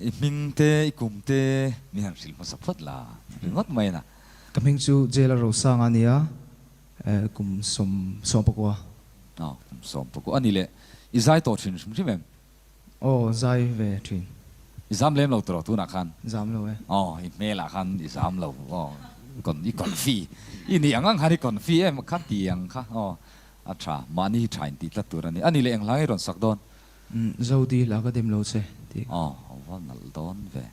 mình te cùng te mình hàng xịn một sắp phật là ngót mày nè Cảm hình chú Lalrosanga nia cùng som pakwa. Som pakwa anh lệ izai to chuyện chúng em Zai về thuyền. izam lem lâu tro tu na khan Zam lo mẹ là khan izam lâu còn phi ini angang hari còn phi em khát tiang kha acha mani train ti tla tur ani lệ ang lai ron sak don Zodi là cái đêm lâu xe. van nal don ve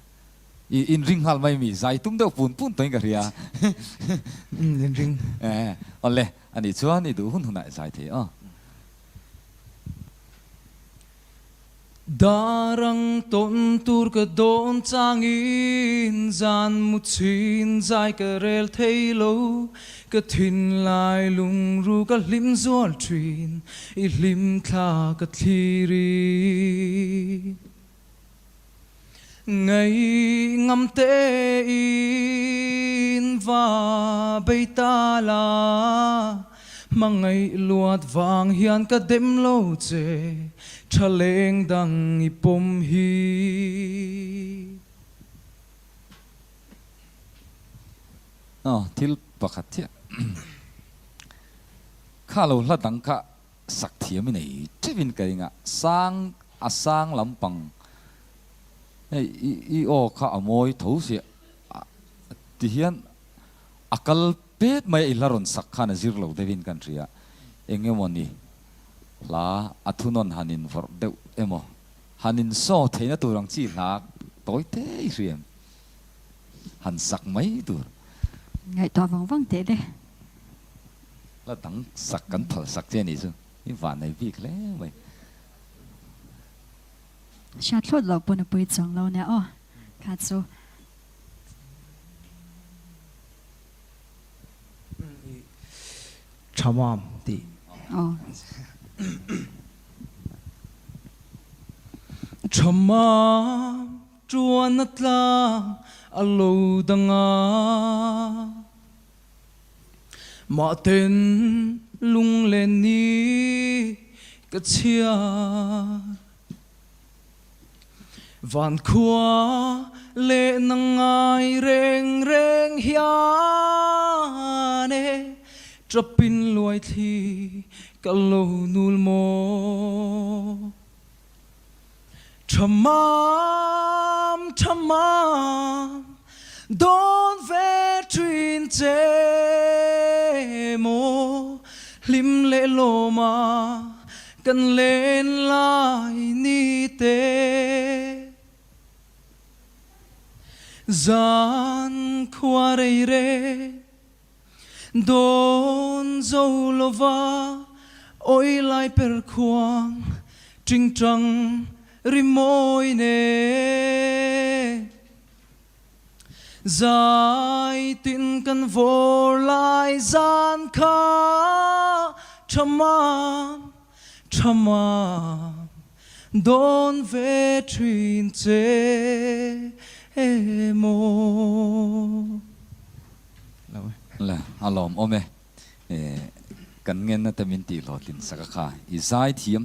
in ring hal mai mi zai tum deuh pun toin ka ria Ring. ole ani chuan i du hun hunai zai the Darang ton tur ka don changin zan muthin zai ka rel thailo ka thin lai lung ru ka lim zual trin I lim thla ka thiri ngày ngắm te in và bay ta la mà ngày luat vàng hiền cả đêm lâu chê cha leng dang ipom hi thil pakhat thia khalo la dang kha sak thiam nei chevin kai nga sang lampang kha amoi tho se ti hian akal pet mai ilaron sakha na zir lo devin country a engemoni la athunon hanin vor deu emo hanin so theina turang chi lak toy te riam han sak mai tur ngày tòa vắng thế đấy la tang sak kan thal sak che ni chu I van nei vi kle mai sát thốt lộc bún bùi chong lâu nè khát số chamam ti chamam chuan atla alo danga ma ten lung lên ni ka chia van khua lệ nangai reng reng hiane trapin luai thi ka lo nul mo chamam don ve trin che mo lim lệ lo ma kan lên lại ni te gian khoa rei re don dâu lova oi lai per khoang trinh trăng rimoi ne dài tin kan vor lai gian kha chamam don ve trin che emo là alom ome kan ngen na tamin ti lo tin saka kha izai thiam